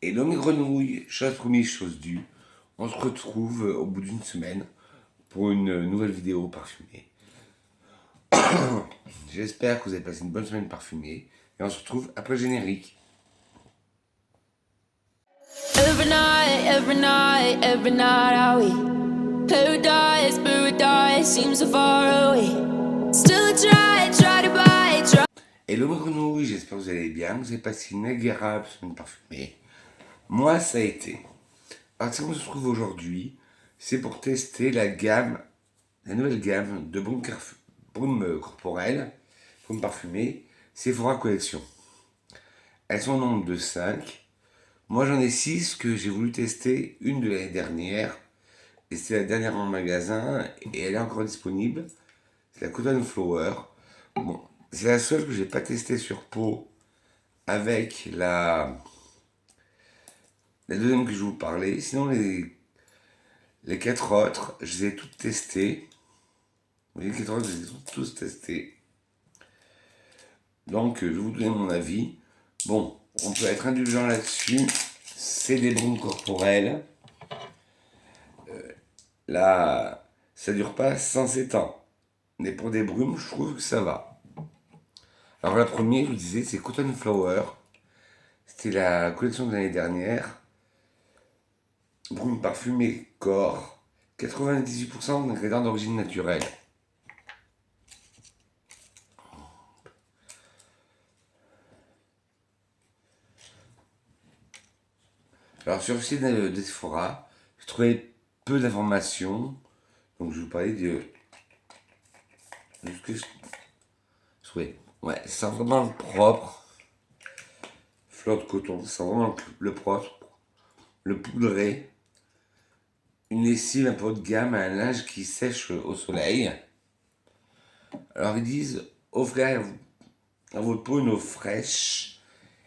Et l'homme et grenouille, chose promise, chose due, on se retrouve au bout d'une semaine pour une nouvelle vidéo parfumée. J'espère que vous avez passé une bonne semaine parfumée et on se retrouve après le générique. Every night are we paradise, paradise seems so far away. Still I try to buy, try. Et l'homme et grenouille, j'espère que vous allez bien, que vous avez passé une agréable semaine parfumée. Moi, ça a été. Alors, ce qu'on se trouve aujourd'hui, c'est pour tester la nouvelle gamme de brumes corporelles, brumes parfumées, Sephora Collection. Elles sont au nombre de 5. Moi, j'en ai 6 que j'ai voulu tester, une de l'année dernière. Et c'est la dernière en magasin et elle est encore disponible. C'est la Cotton Flower. Bon, c'est la seule que j'ai pas testée sur peau avec la deuxième que je vous parlais. Sinon, les 4 autres, je les ai toutes testées. Les 4 autres, je les ai tous testées. Donc, je vais vous donner mon avis. Bon, on peut être indulgent là-dessus. C'est des brumes corporelles. Là, ça dure pas 107 ans. Mais pour des brumes, je trouve que ça va. Alors la première, je vous disais, c'est Cotton Flower. C'était la collection de l'année dernière. Brume parfumée corps. 98% d'ingrédients d'origine naturelle. Alors sur le site de Sephora, j'ai trouvé peu d'informations. Donc je vais vous parler de ce que je trouvais. Ouais, ça sent vraiment le propre. Fleur de coton, ça sent vraiment le propre. Le poudré. Une lessive un peu haut de gamme, un linge qui sèche au soleil. Alors ils disent, offrez à votre peau une eau fraîche,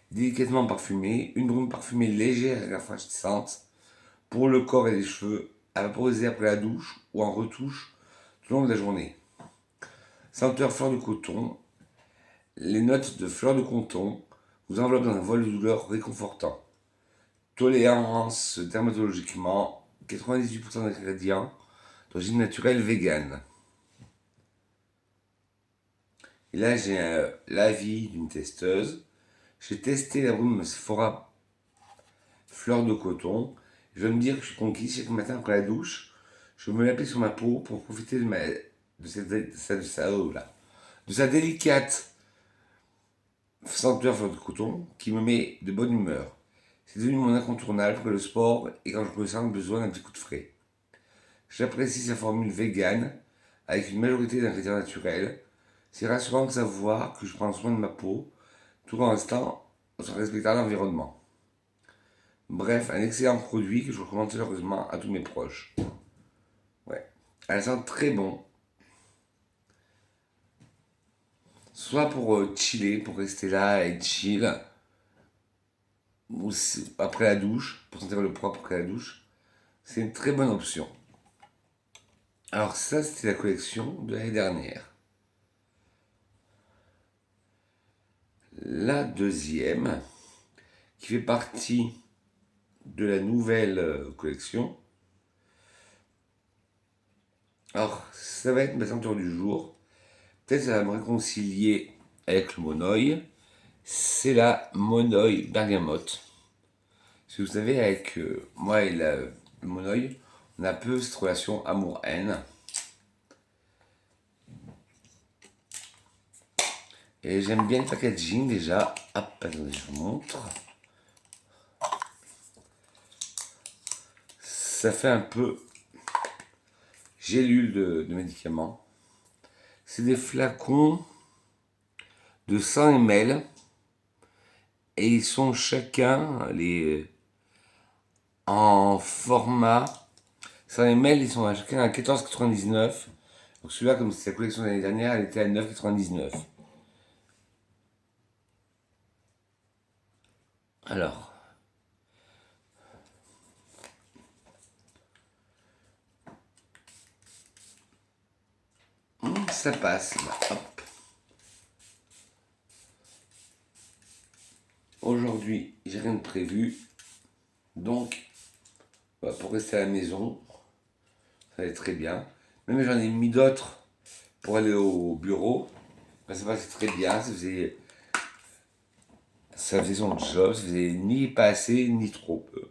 délicatement parfumée, une brume parfumée légère et rafraîchissante pour le corps et les cheveux, à vaporiser après la douche ou en retouche tout au long de la journée. Senteur fleur de coton, les notes de fleur de coton vous enveloppent dans un voile de douleur réconfortant. Tolérance dermatologiquement, 98% d'ingrédients d'origine naturelle végane. Et là, j'ai l'avis d'une testeuse. J'ai testé la brume Sephora fleur de coton. Je vais me dire que je suis conquis chaque matin après la douche. Je vais me l'appliquer sur ma peau pour profiter de sa délicate senteur fleur de coton qui me met de bonne humeur. C'est devenu mon incontournable après le sport et quand je ressens besoin d'un petit coup de frais. J'apprécie sa formule végane avec une majorité d'ingrédients naturels. C'est rassurant de savoir que je prends soin de ma peau tout en respectant l'environnement. Bref, un excellent produit que je recommande chaleureusement à tous mes proches. Ouais. Elle sent très bon. Soit pour chiller, pour rester là et chill, ou après la douche, pour sentir le propre après la douche. C'est une très bonne option. Alors ça, c'était la collection de l'année dernière. La deuxième, qui fait partie de la nouvelle collection. Alors, ça va être ma senteur du jour. Peut-être ça va me réconcilier avec le Monoï. C'est la Monoï Bergamote. Si vous savez, avec moi et le Monoï, on a un peu cette relation amour-haine. Et j'aime bien le packaging déjà. Hop, attendez, je vous montre. Ça fait un peu gélule de médicaments. C'est des flacons de 100 ml. Et ils sont chacun en format 100 ml, ils sont chacun à 14,99. Donc celui-là, comme c'est la collection de l'année dernière, elle était à 9,99. Alors. Ça passe. Hop. Aujourd'hui, j'ai rien de prévu. Donc, voilà, pour rester à la maison, ça allait très bien. Même j'en ai mis d'autres pour aller au bureau. Ben, ça passait très bien, ça faisait son job, ça faisait ni pas assez ni trop peu.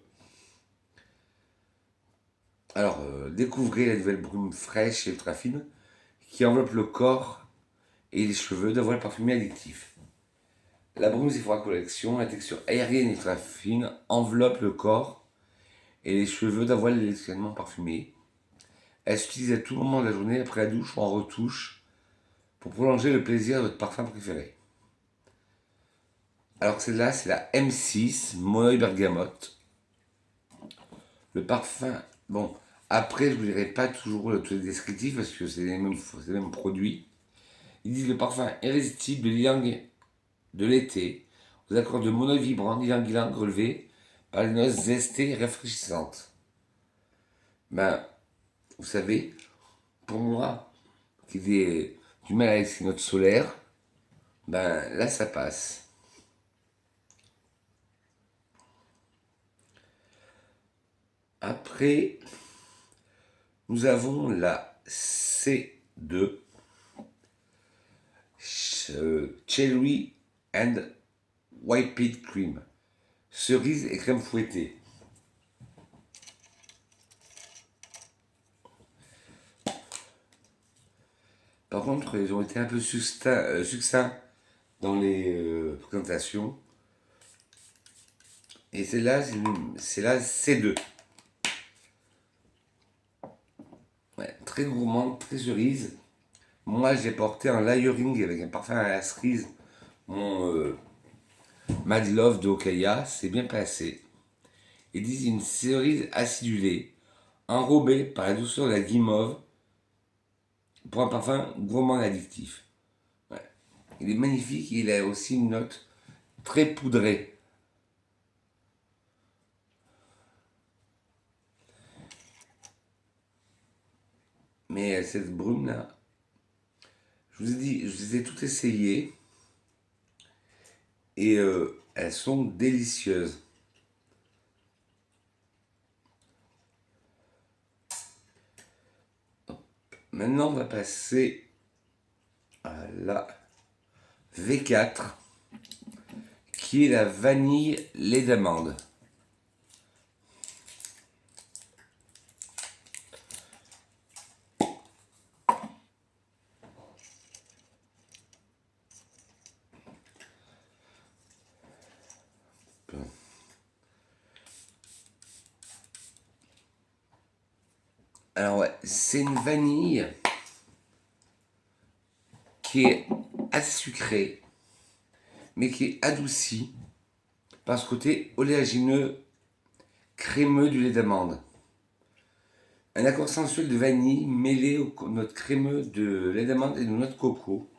Alors, découvrez la nouvelle brume fraîche et ultra fine qui enveloppe le corps et les cheveux d'un voile parfumé addictif. La brume Sephora Collection, la texture aérienne et ultra fine, enveloppe le corps et les cheveux d'un voile électroniquement parfumé. Elle s'utilise à tout moment de la journée après la douche ou en retouche pour prolonger le plaisir de votre parfum préféré. Alors celle-là, c'est la M6 Monoï Bergamote. Le parfum, bon, après je ne vous dirai pas toujours tous les descriptifs parce que c'est les mêmes produits. Ils disent le parfum irrésistible de l'ylang de l'été, aux accords de monoï vibrant d'ylang-ylang relevés par les notes zestées et rafraîchissantes. Ben, vous savez, pour moi, qui ai du mal avec ces notes solaires, ben là ça passe. Après, nous avons la C2 Cherry and Whipped Cream, cerise et crème fouettée. Par contre, ils ont été un peu succincts dans les présentations. Et celle-là, c'est la C2. Ouais, très gourmand, très cerise. Moi, j'ai porté un layering avec un parfum à la cerise, mon Mad Love de Okaya, c'est bien passé. Ils disent une cerise acidulée, enrobée par la douceur de la guimauve, pour un parfum gourmand et addictif. Ouais. Il est magnifique et il a aussi une note très poudrée. Mais cette brume là, je vous ai dit, je les ai toutes essayées et elles sont délicieuses. Maintenant, on va passer à la V4 qui est la vanille lait d'amande. Alors ouais, c'est une vanille qui est assez sucrée, mais qui est adoucie par ce côté oléagineux crémeux du lait d'amande. Un accord sensuel de vanille mêlé aux notes crémeux de lait d'amande et de noix de coco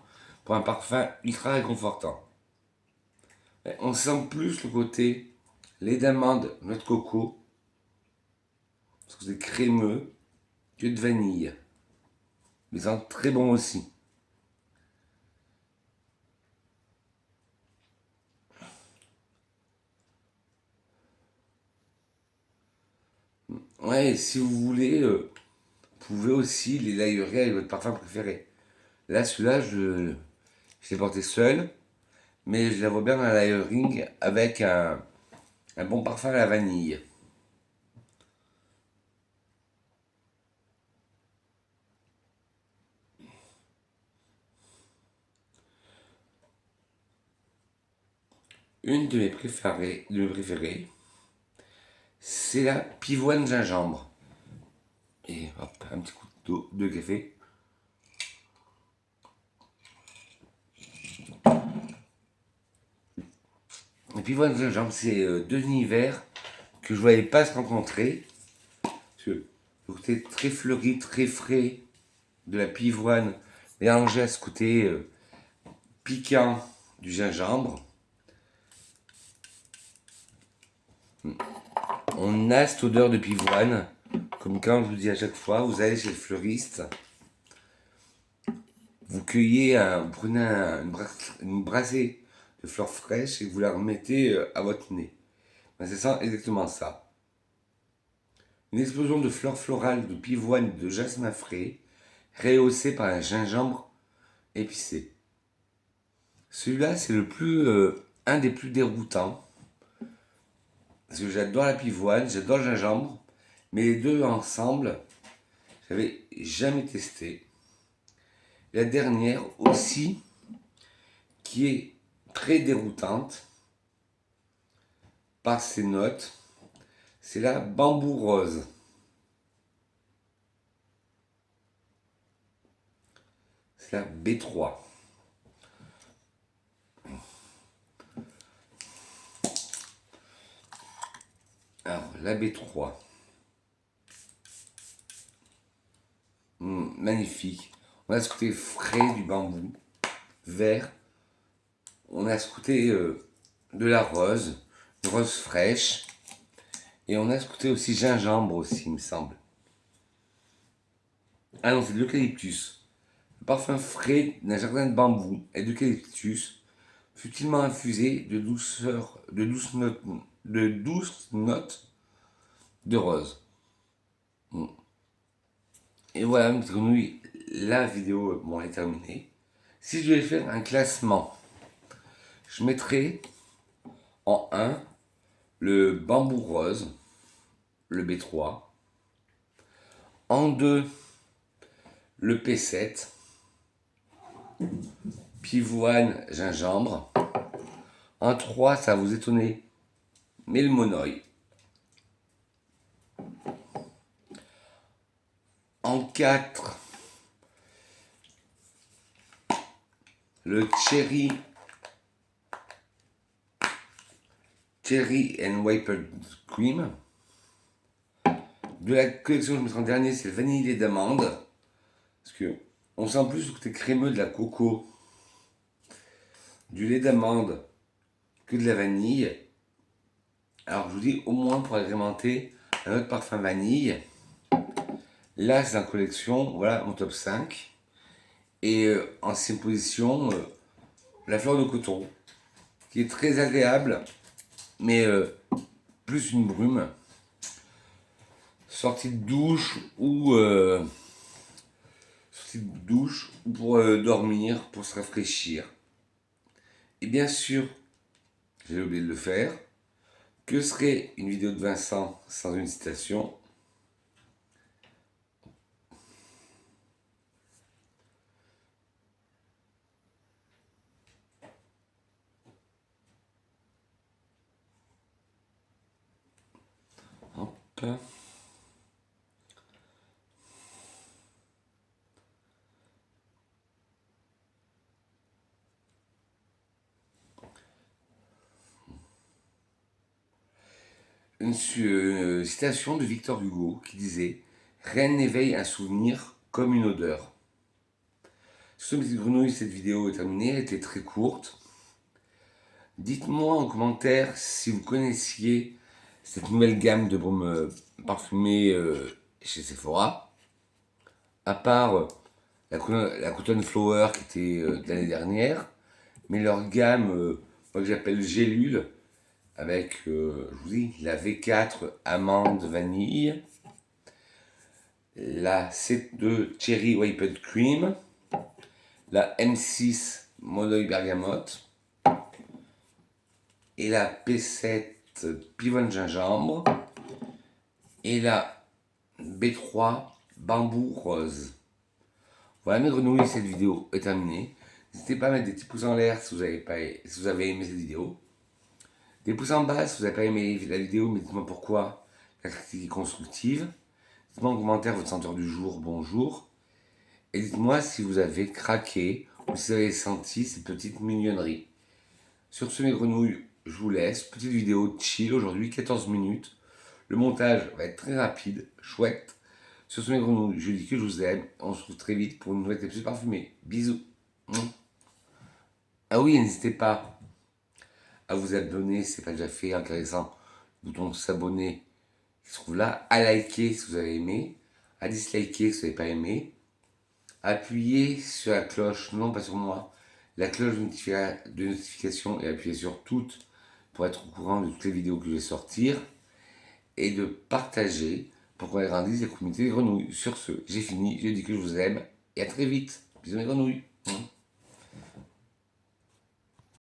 pour un parfum ultra réconfortant. On sent plus le côté lait d'amande, noix de coco, parce que c'est crémeux, que de vanille. Mais c'est très bon aussi. Ouais, si vous voulez, vous pouvez aussi les layerer avec votre parfum préféré. Là, celui-là, je l'ai porté seul, mais je la vois bien dans la layering avec un bon parfum à la vanille. Une de mes préférées, c'est la pivoine gingembre. Et hop, un petit coup de café. La pivoine gingembre, c'est deux univers que je ne voyais pas se rencontrer. Parce que le côté très fleuri, très frais de la pivoine mélangé à ce côté piquant du gingembre. On a cette odeur de pivoine, comme quand je vous dis à chaque fois, vous allez chez le fleuriste, vous prenez une brassée de fleurs fraîches et vous la remettez à votre nez. Ben, c'est ça, exactement ça. Une explosion de fleurs florales, de pivoine et de jasmin frais, rehaussée par un gingembre épicé. Celui-là, c'est un des plus déroutants. Parce que j'adore la pivoine, j'adore le gingembre, mais les deux ensemble, j'avais jamais testé. La dernière aussi, qui est très déroutante par ses notes, c'est la bambou rose. C'est la B3. Alors, la B3. Magnifique. On a ce côté frais du bambou, vert. On a ce côté de la rose, une rose fraîche. Et on a ce côté aussi gingembre aussi, il me semble. Ah non, c'est de l'eucalyptus. Le parfum frais d'un jardin de bambou et d'eucalyptus, subtilement infusé de douces notes de rose. Et voilà, mes petites grenouilles, la vidéo bon, est terminée. Si je devais faire un classement, je mettrais en 1 le bambou rose, le B3. En 2, le P7, pivoine, gingembre. En 3, ça va vous étonner, mais le monoï. En 4, le cherry and whipped cream. De la collection, je mettrai en dernier, c'est le vanille et d'amande. Parce que on sent plus le côté crémeux de la coco, du lait d'amande que de la vanille. Alors je vous dis, au moins pour agrémenter un autre parfum vanille. Là, c'est en collection, voilà mon top 5. Et en 6e position, la fleur de coton, qui est très agréable, mais plus une brume. Sortie de douche ou pour dormir, pour se rafraîchir. Et bien sûr, j'ai oublié de le faire. Que serait une vidéo de Vincent sans une citation? Hop. Une citation de Victor Hugo qui disait « Rien n'éveille un souvenir comme une odeur ». Sur ce, petites grenouilles, cette vidéo est terminée, elle était très courte. Dites-moi en commentaire si vous connaissiez cette nouvelle gamme de baumes parfumés chez Sephora. À part la Cotton Flower qui était de l'année dernière, mais leur gamme, que j'appelle Gélule, avec, je vous dis, la V4 amande vanille, la C2 Cherry Whipped Cream, la M6 Monoï bergamote et la P7 pivoine gingembre et la B3 bambou rose. Voilà mes grenouilles, cette vidéo est terminée. N'hésitez pas à mettre des petits pouces en l'air si vous avez aimé cette vidéo. Des pouces en bas si vous n'avez pas aimé la vidéo, mais dites-moi pourquoi. La critique est constructive. Dites-moi en commentaire votre senteur du jour, bonjour. Et dites-moi si vous avez craqué ou si vous avez senti ces petites mignonneries. Sur ce mes grenouilles, je vous laisse. Petite vidéo chill aujourd'hui, 14 minutes. Le montage va être très rapide, chouette. Sur ce mes grenouilles, je dis que je vous aime. On se retrouve très vite pour une nouvelle épisode parfumée. Bisous. Ah oui, n'hésitez pas à vous abonner si ce n'est pas déjà fait en caressant le bouton s'abonner qui se trouve là, à liker si vous avez aimé, à disliker si vous n'avez pas aimé, appuyez sur la cloche, non pas sur moi, la cloche de notification et appuyez sur toutes pour être au courant de toutes les vidéos que je vais sortir et de partager pour qu'on agrandisse les communautés des grenouilles. Sur ce, j'ai fini, je dis que je vous aime, et à très vite. Bisous mes grenouilles.